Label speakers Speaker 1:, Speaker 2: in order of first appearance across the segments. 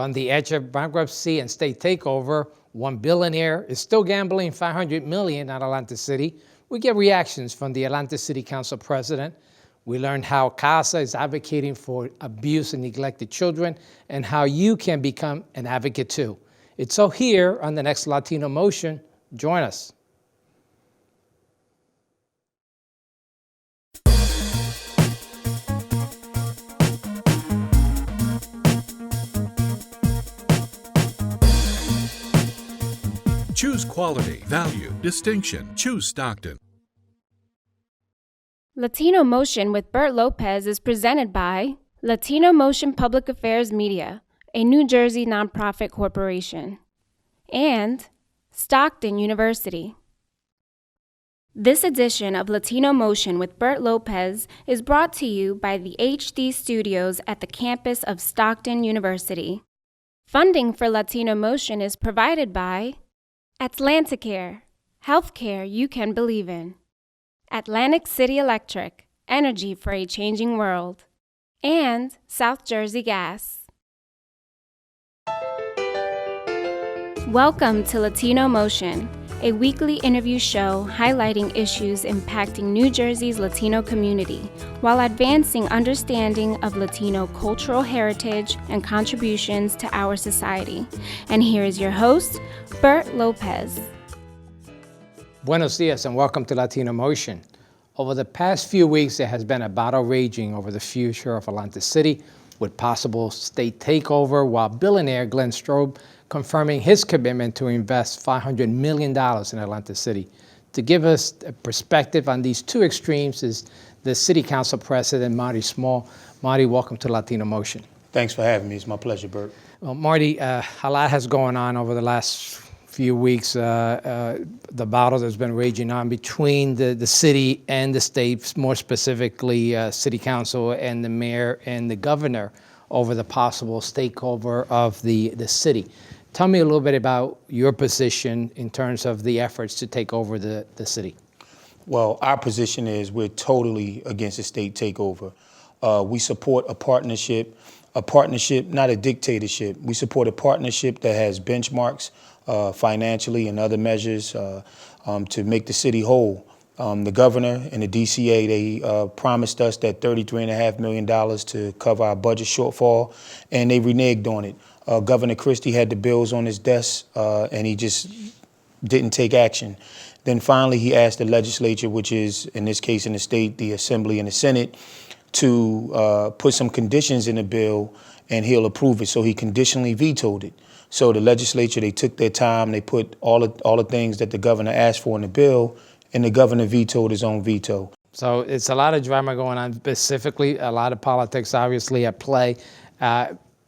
Speaker 1: From the edge of bankruptcy and state takeover, one billionaire is still gambling $500 million at Atlantic City. We get reactions from the Atlantic City Council president. We learned how CASA is advocating for abused and neglected children and how you can become an advocate too. It's all here on the next Latino Motion. Join us.
Speaker 2: Choose quality, value, distinction. Choose Stockton.
Speaker 3: Latino Motion with Bert Lopez is presented by Latino Motion Public Affairs Media, a New Jersey nonprofit corporation, and Stockton University. This edition of Latino Motion with Bert Lopez is brought to you by the HD Studios at the campus of Stockton University. Funding for Latino Motion is provided by Atlanticare, healthcare you can believe in. Atlantic City Electric, energy for a changing world. And South Jersey Gas. Welcome to Latino Motion, a weekly interview show highlighting issues impacting New Jersey's Latino community while advancing understanding of Latino cultural heritage and contributions to our society. And here is your host, Bert Lopez.
Speaker 1: Buenos dias and welcome to Latino Motion. Over the past few weeks, there has been a battle raging over the future of Atlantic City with possible state takeover, while billionaire Glenn Strobe confirming his commitment to invest $500 million in Atlantic City. To give us a perspective on these two extremes is the City Council President, Marty Small. Marty, welcome to Latino Motion.
Speaker 4: Thanks for having me. It's my pleasure, Bert.
Speaker 1: Well, Marty, a lot has gone on over the last few weeks. The battle that's been raging on between the city and the state, more specifically City Council and the mayor and the governor over the possible takeover of the city. Tell me a little bit about your position in terms of the efforts to take over the city.
Speaker 4: Well, our position is we're totally against a state takeover. We support a partnership, not a dictatorship. We support a partnership that has benchmarks financially and other measures to make the city whole. The governor and the DCA, they promised us that $33.5 million to cover our budget shortfall, and they reneged on it. Governor Christie had the bills on his desk, and he just didn't take action. Then finally, he asked the legislature, which is, in this case in the state, the Assembly and the Senate, to put some conditions in the bill, and he'll approve it. So he conditionally vetoed it. So the legislature, they took their time, they put all the things that the governor asked for in the bill, and the governor vetoed his own veto.
Speaker 1: So it's a lot of drama going on, specifically a lot of politics obviously at play.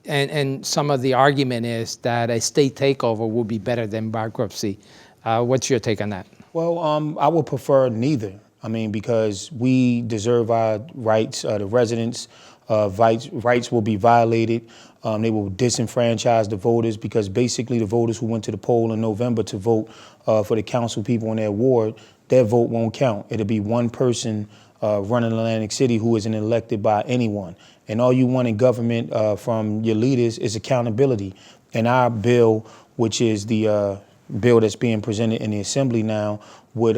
Speaker 1: And some of the argument is that a state takeover will be better than bankruptcy. What's your take on that? Well,
Speaker 4: I would prefer neither. I mean, because we deserve our rights. The residents' rights will be violated. They will disenfranchise the voters because basically the voters who went to the poll in November to vote for the council people in their ward, their vote won't count. It'll be one person running Atlantic City who isn't elected by anyone. And all you want in government from your leaders is accountability. And our bill, which is the bill that's being presented in the Assembly now, would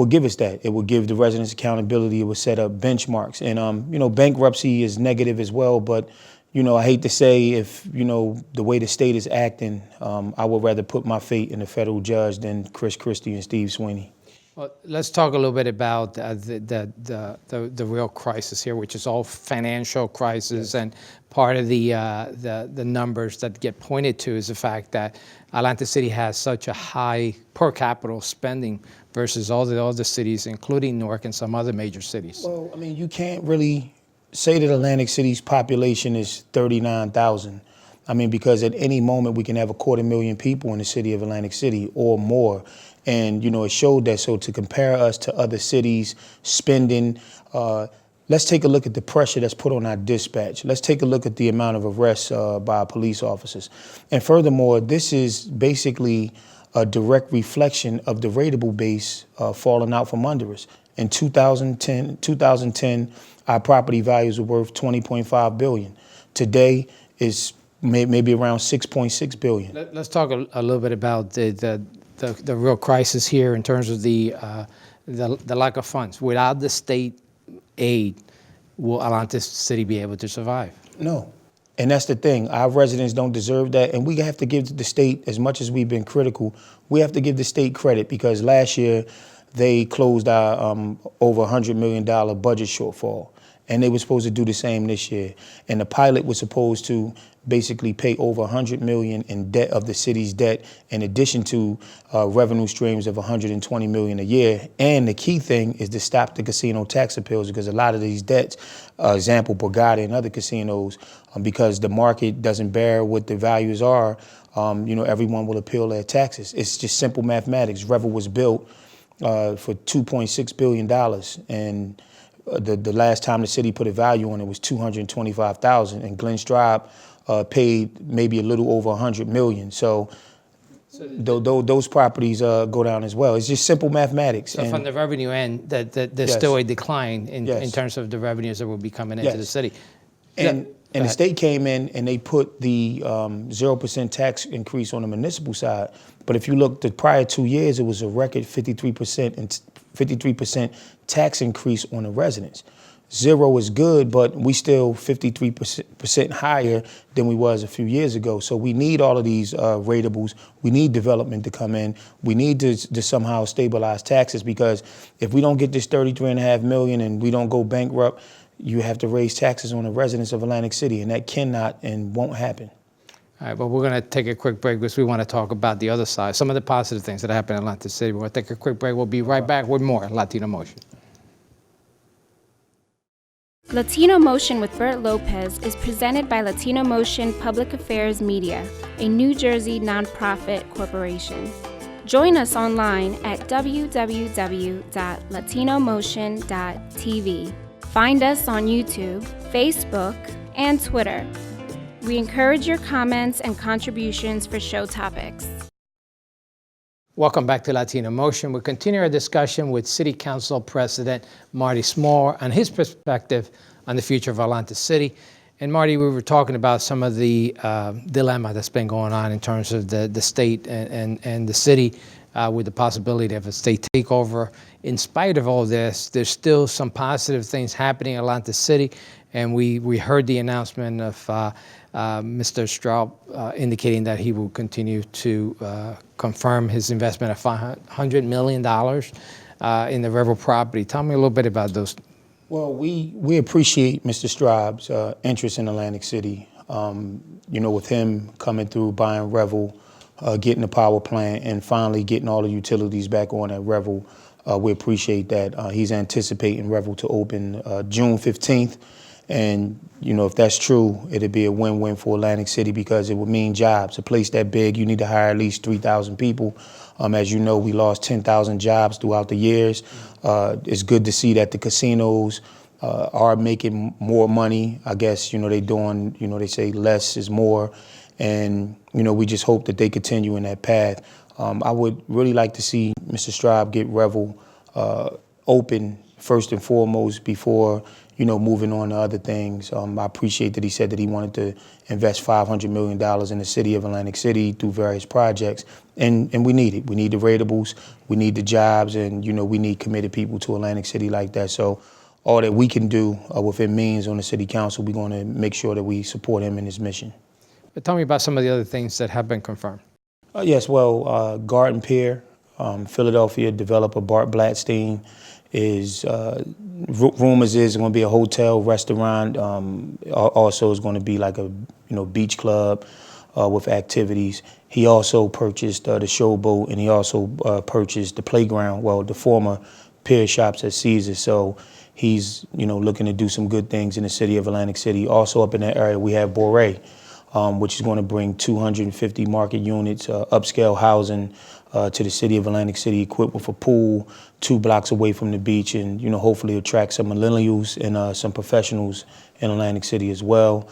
Speaker 4: give us that. It would give the residents accountability. It would set up benchmarks. And, bankruptcy is negative as well. But, I hate to say if, the way the state is acting, I would rather put my fate in a federal judge than Chris Christie and Steve Sweeney.
Speaker 1: Well, let's talk a little bit about the real crisis here, which is all financial crisis. Yes. And part of the numbers that get pointed to is the fact that Atlantic City has such a high per capita spending versus all the other cities, including Newark and some other major cities.
Speaker 4: Well, I mean, you can't really say that Atlantic City's population is 39,000. I mean, because at any moment we can have 250,000 people in the city of Atlantic City or more. And, it showed that. So to compare us to other cities spending, let's take a look at the pressure that's put on our dispatch. Let's take a look at the amount of arrests by police officers. And furthermore, this is basically a direct reflection of the rateable base falling out from under us. In 2010, our property values were worth $20.5 billion. Today is maybe around 6.6 billion.
Speaker 1: Let's talk a little bit about the real crisis here in terms of the lack of funds. Without the state aid, will Atlantic City be able to survive?
Speaker 4: No. And that's the thing. Our residents don't deserve that. And we have to give the state, as much as we've been critical, we have to give the state credit, because last year they closed our over $100 million budget shortfall. And they were supposed to do the same this year. And the pilot was supposed to basically pay over $100 million in debt of the city's debt, in addition to revenue streams of $120 million a year. And the key thing is to stop the casino tax appeals, because a lot of these debts, example, Boraie and other casinos, because the market doesn't bear what the values are, everyone will appeal their taxes. It's just simple mathematics. Revel was built for $2.6 billion. And the last time the city put a value on it was $225,000, and Glen Straub paid maybe a little over $100 million. So those properties go down as well. It's just simple mathematics.
Speaker 1: So from the revenue end, there's still a decline in terms of the revenues that will be coming into the city.
Speaker 4: And the state came in and they put the 0% tax increase on the municipal side. But if you look the prior 2 years, it was a record 53% tax increase on the residents. 0 is good, but we still 53% higher than we was a few years ago. So we need all of these ratables. We need development to come in. We need to somehow stabilize taxes, because if we don't get this $33.5 million and we don't go bankrupt, you have to raise taxes on the residents of Atlantic City, and that cannot and won't happen.
Speaker 1: All right, well, we're going to take a quick break because we want to talk about the other side, some of the positive things that happen in Atlantic City. We're going to take a quick break. We'll be right back with more Latino Motion.
Speaker 3: Latino Motion with Bert Lopez is presented by Latino Motion Public Affairs Media, a New Jersey nonprofit corporation. Join us online at www.latinomotion.tv. Find us on YouTube, Facebook, and Twitter. We encourage your comments and contributions for show topics.
Speaker 1: Welcome back to Latino Motion. We continue our discussion with City Council President Marty Small and his perspective on the future of Atlantic City. And Marty, we were talking about some of the dilemma that's been going on in terms of the state and the city with the possibility of a state takeover. In spite of all this, there's still some positive things happening in Atlantic City. And we heard the announcement of Mr. Straub indicating that he will continue to confirm his investment of $500 million in the Revel property. Tell me a little bit about those.
Speaker 4: Well, we appreciate Mr. Straub's interest in Atlantic City. With him coming through, buying Revel, getting the power plant, and finally getting all the utilities back on at Revel. We appreciate that. He's anticipating Revel to open June 15th. And, if that's true, it'd be a win-win for Atlantic City, because it would mean jobs. A place that big, you need to hire at least 3,000 people. As you know, we lost 10,000 jobs throughout the years. It's good to see that the casinos are making more money. I guess, they doing, they say less is more. And, we just hope that they continue in that path. I would really like to see Mr. Straub get Revel open first and foremost before, moving on to other things. I appreciate that he said that he wanted to invest $500 million in the city of Atlantic City through various projects. And we need it. We need the ratables, we need the jobs, and, we need committed people to Atlantic City like that. So all that we can do within means on the city council, we're going to make sure that we support him in his mission.
Speaker 1: But tell me about some of the other things that have been confirmed.
Speaker 4: Yes, well, Garden Pier, Philadelphia developer Bart Blatstein is, rumors is going to be a hotel, restaurant. Also is going to be like a, beach club with activities. He also purchased the Showboat, and he also purchased the playground, the former Pier Shops at Caesar. So he's, looking to do some good things in the city of Atlantic City. Also up in that area, we have Boraie, which is going to bring 250 market units, upscale housing to the city of Atlantic City, equipped with a pool 2 blocks away from the beach, and hopefully attract some millennials and some professionals in Atlantic City as well.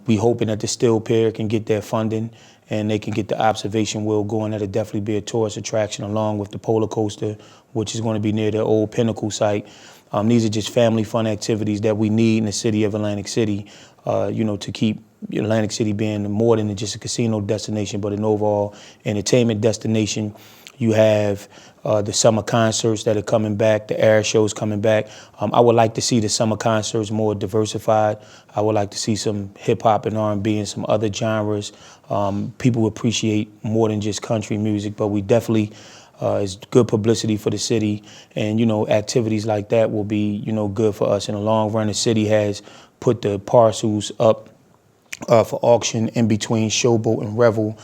Speaker 4: We hoping that the Still Pier can get their funding and they can get the observation wheel going. That'll definitely be a tourist attraction, along with the roller coaster, which is going to be near the old Pinnacle site. These are just family fun activities that we need in the city of Atlantic City, to keep Atlantic City being more than just a casino destination, but an overall entertainment destination. You have the summer concerts that are coming back, the Airshow is coming back. I would like to see the summer concerts more diversified. I would like to see some hip hop and R&B and some other genres. People appreciate more than just country music, but we definitely, it's good publicity for the city, and activities like that will be good for us in the long run. The city has put the parcels up for auction in between Showboat and Revel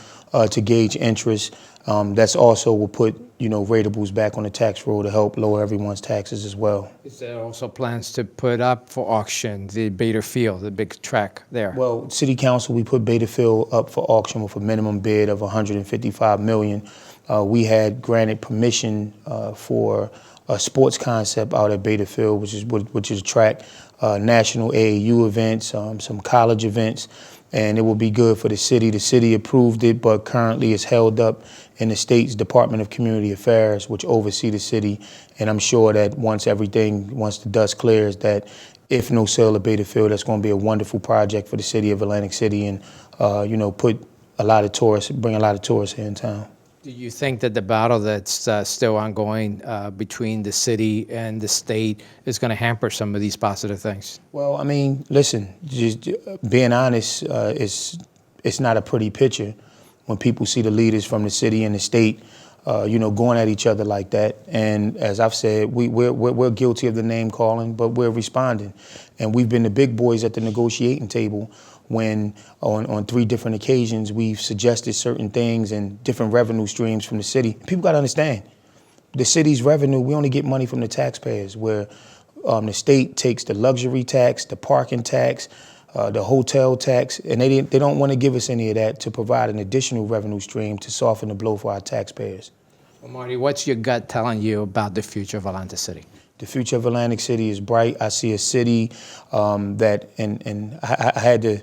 Speaker 4: to gauge interest. That's also will put ratables back on the tax roll to help lower everyone's taxes as well.
Speaker 1: Is there also plans to put up for auction the Bader Field, the big track there?
Speaker 4: Well, City Council, we put Bader Field up for auction with a minimum bid of $155 million. We had granted permission for a sports concept out at Bader Field, which is a track, national AAU events, some college events, and it will be good for the city. The city approved it, but currently it's held up in the state's Department of Community Affairs, which oversee the city. And I'm sure that once the dust clears, that if no sale of Bader Field, that's going to be a wonderful project for the city of Atlantic City, and bring a lot of tourists here in town.
Speaker 1: Do you think that the battle that's still ongoing between the city and the state is going to hamper some of these positive things? Well,
Speaker 4: I mean, listen, just being honest, it's not a pretty picture when people see the leaders from the city and the state, going at each other like that. And as I've said, we're guilty of the name calling, but we're responding. And we've been the big boys at the negotiating table when on 3 different occasions we've suggested certain things and different revenue streams from the city. People got to understand, the city's revenue, we only get money from the taxpayers, where the state takes the luxury tax, the parking tax, the hotel tax, and they don't want to give us any of that to provide an additional revenue stream to soften the blow for our taxpayers.
Speaker 1: Well, Marty, what's your gut telling you about the future of Atlantic City?
Speaker 4: The future of Atlantic City is bright. I see a city that, and I had to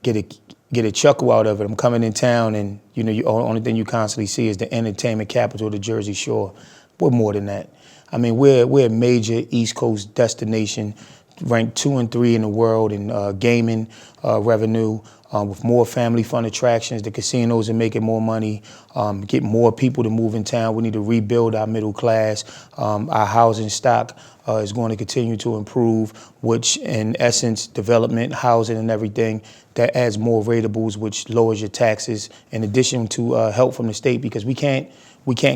Speaker 4: get a chuckle out of it. I'm coming in town, and the only thing you constantly see is the entertainment capital of the Jersey Shore. We're more than that. I mean, we're a major East Coast destination, ranked 2 and 3 in the world in gaming revenue, with more family fun attractions. The casinos are making more money, get more people to move in town. We need to rebuild our middle class. Our housing stock is going to continue to improve, which in essence, development, housing and everything, that adds more ratables, which lowers your taxes, in addition to help from the state, because we can't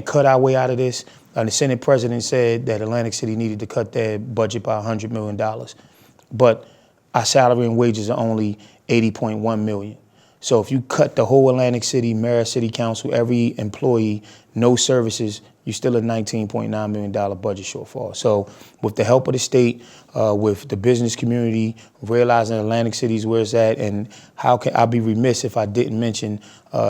Speaker 4: cut our way out of this. The Senate president said that Atlantic City needed to cut their budget by $100 million. But our salary and wages are only $80.1 million. So if you cut the whole Atlantic City, mayor, city council, every employee, no services, you're still a $19.9 million budget shortfall. So with the help of the state, with the business community, realizing Atlantic City is where it's at, and I'd be remiss if I didn't mention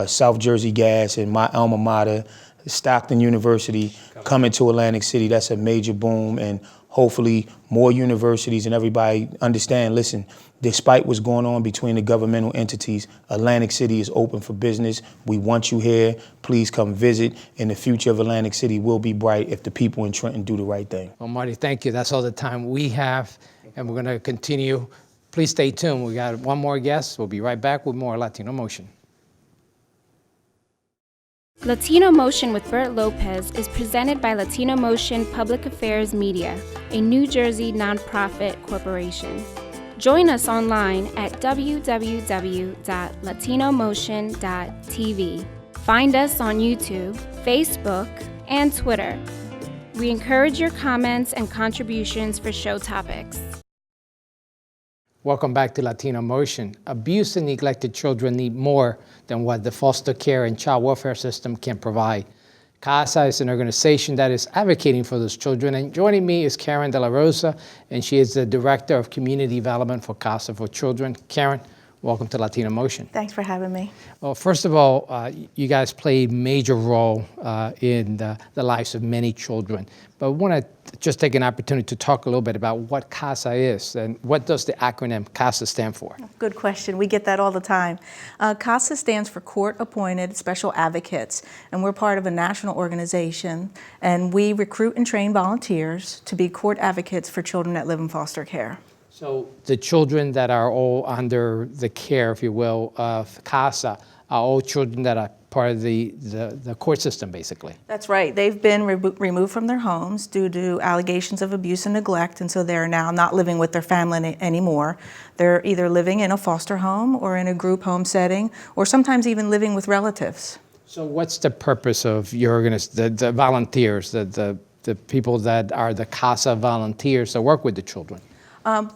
Speaker 4: South Jersey Gas and my alma mater, Stockton University, coming to Atlantic City. That's a major boom, and hopefully more universities and everybody understand, listen, despite what's going on between the governmental entities, Atlantic City is open for business. We want you here. Please come visit. And the future of Atlantic City will be bright if the people in Trenton do the right thing.
Speaker 1: Well, Marty, thank you. That's all the time we have, and we're going to continue. Please stay tuned. We got one more guest. We'll be right back with more Latino Motion.
Speaker 3: Latino Motion with Bert Lopez is presented by Latino Motion Public Affairs Media, a New Jersey nonprofit corporation. Join us online at www.latinomotion.tv. Find us on YouTube, Facebook, and Twitter. We encourage your comments and contributions for show topics.
Speaker 1: Welcome back to Latino Motion. Abused and neglected children need more than what the foster care and child welfare system can provide. CASA is an organization that is advocating for those children. And joining me is Karen De La Rosa, and she is the Director of Community Development for CASA for Children. Karen, welcome to Latino Motion.
Speaker 5: Thanks for having me.
Speaker 1: Well, first of all, you guys play a major role in the lives of many children. But I want to just take an opportunity to talk a little bit about what CASA is and what does the acronym CASA stand for?
Speaker 5: Good question. We get that all the time. CASA stands for Court-Appointed Special Advocates, and we're part of a national organization, and we recruit and train volunteers to be court advocates for children that live in foster care.
Speaker 1: So the children that are all under the care, if you will, of CASA are all children that are part of the court system, basically.
Speaker 5: That's right. They've been removed from their homes due to allegations of abuse and neglect, and so they're now not living with their family anymore. They're either living in a foster home or in a group home setting, or sometimes even living with relatives.
Speaker 1: So what's the purpose of your the volunteers, the people that are the CASA volunteers that work with the children?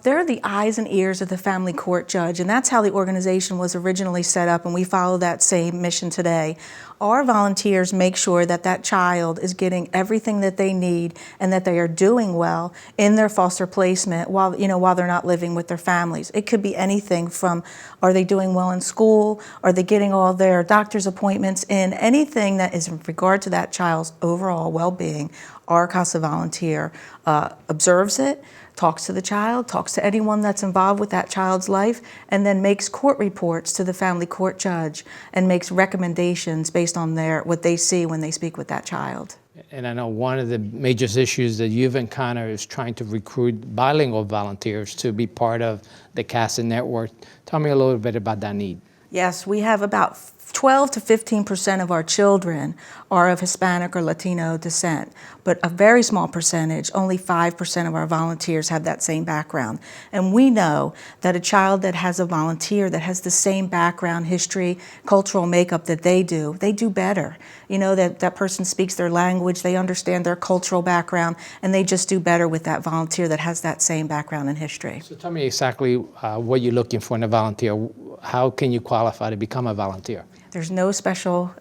Speaker 5: They're the eyes and ears of the family court judge, and that's how the organization was originally set up, and we follow that same mission today. Our volunteers make sure that that child is getting everything that they need and that they are doing well in their foster placement while they're not living with their families. It could be anything from, are they doing well in school? Are they getting all their doctor's appointments in? Anything that is in regard to that child's overall well-being, our CASA volunteer observes it, talks to the child, talks to anyone that's involved with that child's life, and then makes court reports to the family court judge and makes recommendations based on what they see when they speak with that child.
Speaker 1: And I know one of the major issues that you've encountered is trying to recruit bilingual volunteers to be part of the CASA network. Tell me a little bit about that need.
Speaker 5: Yes, we have about 12 to 15% of our children are of Hispanic or Latino descent, but a very small percentage, only 5% of our volunteers have that same background. And we know that a child that has a volunteer that has the same background, history, cultural makeup that they do better. You know, that person speaks their language, they understand their cultural background, and they just do better with that volunteer that has that same background and history.
Speaker 1: So tell me exactly what you're looking for in a volunteer. How can you qualify to become a volunteer?
Speaker 5: There's no special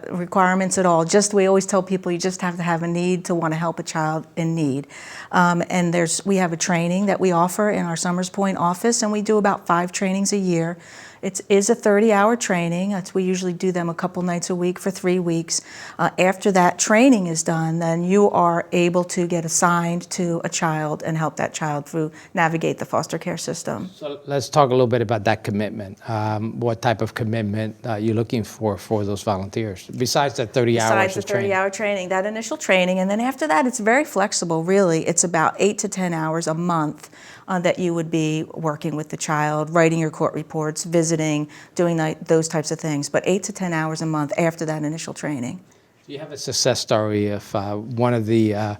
Speaker 5: requirements at all. We always tell people you just have to have a need to want to help a child in need. And we have a training that we offer in our Summers Point office, and we do about 5 trainings a year. It is a 30-hour training. We usually do them a couple nights a week for 3 weeks. After that training is done, then you are able to get assigned to a child and help that child navigate the foster care system.
Speaker 1: So let's talk a little bit about that commitment. What type of commitment you're looking for those volunteers, besides the 30 hours of training?
Speaker 5: Besides the 30-hour training, that initial training, and then after that, it's very flexible, really. It's about 8 to 10 hours a month that you would be working with the child, writing your court reports, visiting, doing those types of things, but 8 to 10 hours a month after that initial training.
Speaker 1: Do you have a success story of one of the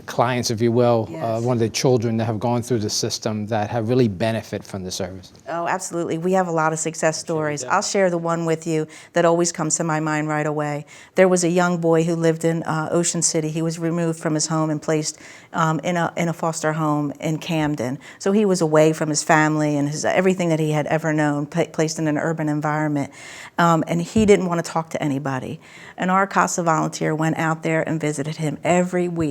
Speaker 1: clients, if you will,
Speaker 5: Yes.
Speaker 1: one of the children that have gone through the system that have really benefit from the service?
Speaker 5: Oh, absolutely. We have a lot of success stories. I'll share the one with you that always comes to my mind right away. There was a young boy who lived in Ocean City. He was removed from his home and placed in a foster home in Camden. So he was away from his family and everything that he had ever known, placed in an urban environment. And he didn't want to talk to anybody. And our CASA volunteer went out there and visited him every week.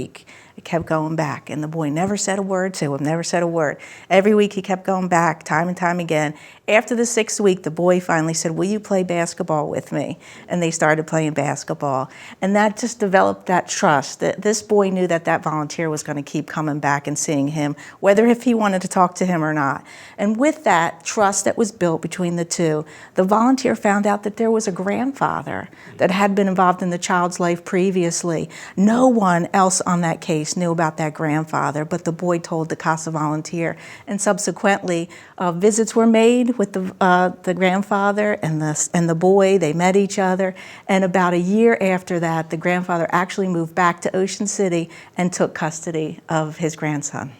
Speaker 5: It kept going back, and the boy never said a word to him, never said a word. Every week he kept going back, time and time again. After the 6th week, the boy finally said, "Will you play basketball with me?" And they started playing basketball. And that just developed that trust, that this boy knew that that volunteer was going to keep coming back and seeing him, whether if he wanted to talk to him or not. And with that trust that was built between the two, the volunteer found out that there was a grandfather that had been involved in the child's life previously. No one else on that case knew about that grandfather, but the boy told the CASA volunteer, and subsequently visits were made with the grandfather and the boy. They met each other, and about a year after that, the grandfather actually moved back to Ocean City and took custody of his grandson.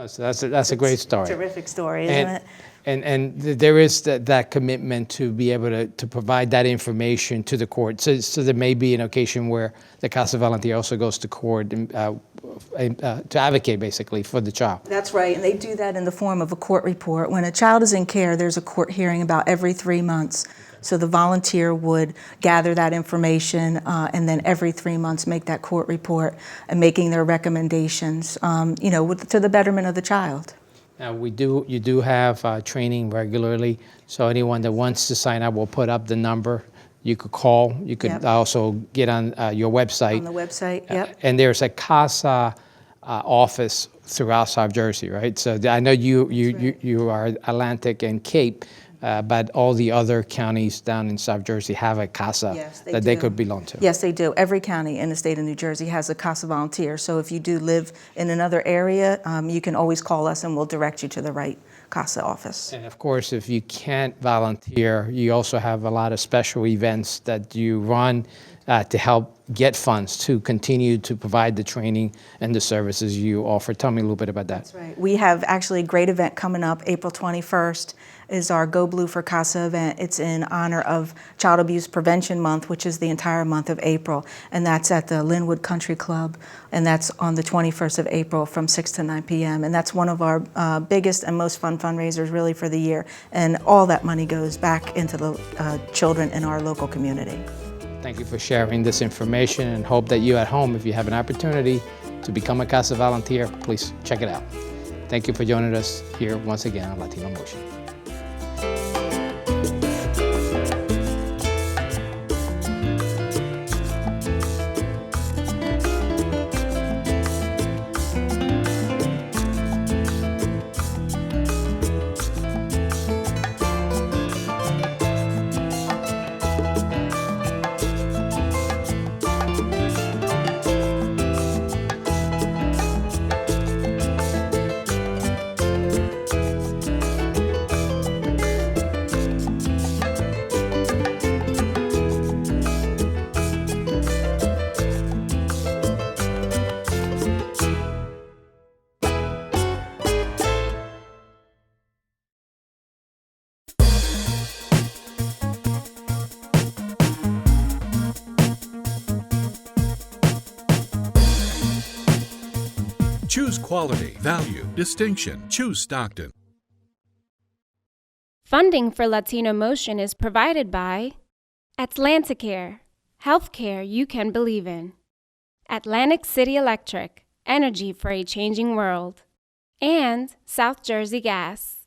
Speaker 1: So that's a great story.
Speaker 5: Terrific story, isn't it?
Speaker 1: And there is that commitment to be able to provide that information to the court. So there may be an occasion where the CASA volunteer also goes to court to advocate, basically, for the child.
Speaker 5: That's right, and they do that in the form of a court report. When a child is in care, there's a court hearing about every 3 months. So the volunteer would gather that information and then every 3 months make that court report and making their recommendations, to the betterment of the child.
Speaker 1: Now, you do have training regularly, so anyone that wants to sign up, we'll put up the number. You could call. You could
Speaker 5: Yep.
Speaker 1: also get on your website.
Speaker 5: On the website, yep.
Speaker 1: And there's a CASA office throughout South Jersey, right? So I know you are Atlantic and Cape. but all the other counties down in South Jersey have a CASA
Speaker 5: Yes,
Speaker 1: that they could belong to.
Speaker 5: Yes, they do. Every county in the state of New Jersey has a CASA volunteer. So if you do live in another area, you can always call us and we'll direct you to the right CASA office.
Speaker 1: And of course, if you can't volunteer, you also have a lot of special events that you run to help get funds to continue to provide the training and the services you offer. Tell me a little bit about that.
Speaker 5: That's right. We have actually a great event coming up. April 21st is our Go Blue for CASA event. It's in honor of Child Abuse Prevention Month, which is the entire month of April. And that's at the Linwood Country Club. And that's on the 21st of April from 6 to 9 p.m. And that's one of our biggest and most fun fundraisers really for the year. And all that money goes back into the children in our local community.
Speaker 1: Thank you for sharing this information, and hope that you at home, if you have an opportunity to become a CASA volunteer, please check it out. Thank you for joining us here once again on Latino Motion.
Speaker 2: Choose quality, value, distinction. Choose Stockton.
Speaker 3: Funding for Latino Motion is provided by Atlanticare, healthcare you can believe in. Atlantic City Electric, energy for a changing world. And South Jersey Gas.